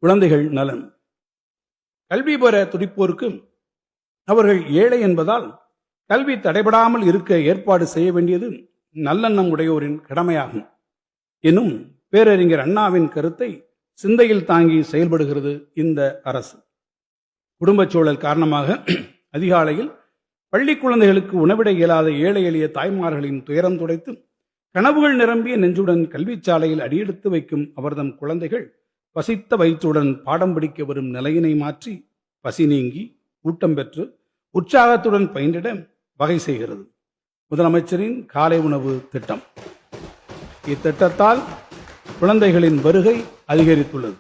குழந்தைகள் நலன். கல்வி பெற துடிப்போருக்கு அவர்கள் ஏழை என்பதால் கல்வி தடைபடாமல் இருக்க ஏற்பாடு செய்ய வேண்டியது நல்லெண்ணம் உடையோரின் கடமையாகும் எனும் பேரறிஞர் அண்ணாவின் கருத்தை சிந்தையில் தாங்கி செயல்படுகிறது இந்த அரசு. குடும்பச் சூழல் காரணமாக அதிகாலையில் பள்ளி குழந்தைகளுக்கு உணவிட இயலாத ஏழை எளிய தாய்மார்களின் துயரம் துடைத்து கனவுகள் நிரம்பிய நெஞ்சுடன் கல்விச்சாலையில் அடியெடுத்து வைக்கும் அவர்தம் குழந்தைகள் பசித்த வயிற்றுடன் பாடம் படிக்க வரும் நிலையினை மாற்றி பசி நீங்கி ஊட்டம் பெற்று உற்சாகத்துடன் பயின்றிட வகை செய்கிறது முதலமைச்சரின் காலை உணவு திட்டம். இத்திட்டத்தால் குழந்தைகளின் வருகை அதிகரித்துள்ளது,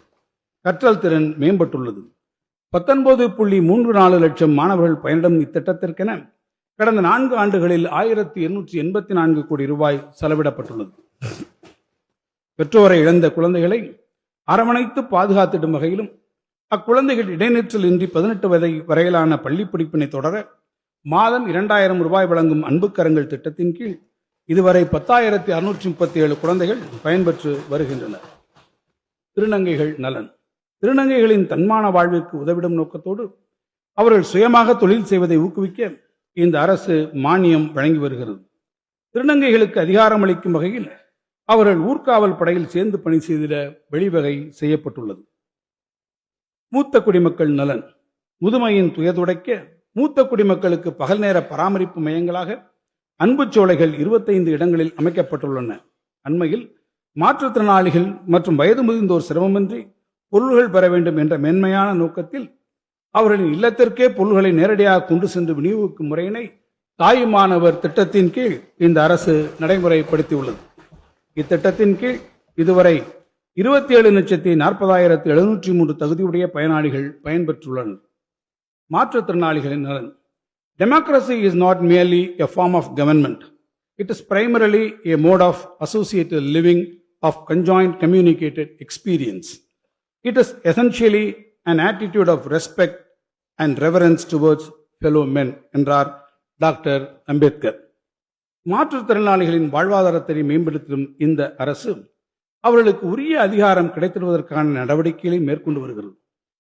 கற்றல் திறன் மேம்பட்டுள்ளது. 19.34 லட்சம் மாணவர்கள் பயனிடும் இத்திட்டத்திற்கென கடந்த 4 ஆண்டுகளில் 1884 கோடி ரூபாய் செலவிடப்பட்டுள்ளது. பெற்றோரை இழந்த குழந்தைகளை அரவணைத்து பாதுகாத்திடும் வகையிலும் அக்குழந்தைகள் இடைநிற்றல் இன்றி 18 வயது வரையிலான பள்ளி படிப்பினை தொடர மாதம் 2000 ரூபாய் வழங்கும் அன்புக்கரங்கள் திட்டத்தின் கீழ் இதுவரை 10,637 குழந்தைகள் பயன்பெற்று வருகின்றனர். திருநங்கைகள் நலன். திருநங்கைகளின் தன்மான வாழ்விற்கு உதவிடும் நோக்கத்தோடு அவர்கள் சுயமாக தொழில் செய்வதை ஊக்குவிக்க இந்த அரசு மானியம் வழங்கி வருகிறது. திருநங்கைகளுக்கு அதிகாரம் அளிக்கும் வகையில் அவர்கள் ஊர்காவல் படையில் சேர்ந்து பணி செய்திட வழிவகை செய்யப்பட்டுள்ளது. மூத்த குடிமக்கள் நலன். முதுமையின் துயதுடைக்க மூத்த குடிமக்களுக்கு பகல் நேர பராமரிப்பு மையங்களாக அன்புச்சோலைகள் 25 இடங்களில் அமைக்கப்பட்டுள்ளன. அண்மையில் மாற்றுத்திறனாளிகள் மற்றும் வயது முதிர்ந்தோர் சிரமமின்றி பொருள்கள் பெற வேண்டும் என்ற மேன்மையான நோக்கத்தில் அவர்களின் இல்லத்திற்கே பொருள்களை நேரடியாக கொண்டு சென்று விநியோகிக்கும் முறையினை தாயுமானவர் திட்டத்தின் கீழ் இந்த அரசு நடைமுறைப்படுத்தியுள்ளது. இத்திட்டத்தின் கீழ் இதுவரை 27,40,703 தகுதியுடைய பயனாளிகள் பயன்பெற்றுள்ளனர். மாற்றுத்திறனாளிகளின் நலன். Democracy is not merely a form of government. It is primarily a mode of associated living of conjoint communicated experience. It is essentially an attitude of respect and reverence towards fellow men என்றார் doctor Ambedkar. மாற்றுத்திறனாளிகளின் வாழ்வாதாரத்தை மேம்படுத்தும் இந்த அரசு அவர்களுக்கு உரிய அதிகாரம் கிடைத்திடுவதற்கான நடவடிக்கைகளை மேற்கொண்டு வருகிறது.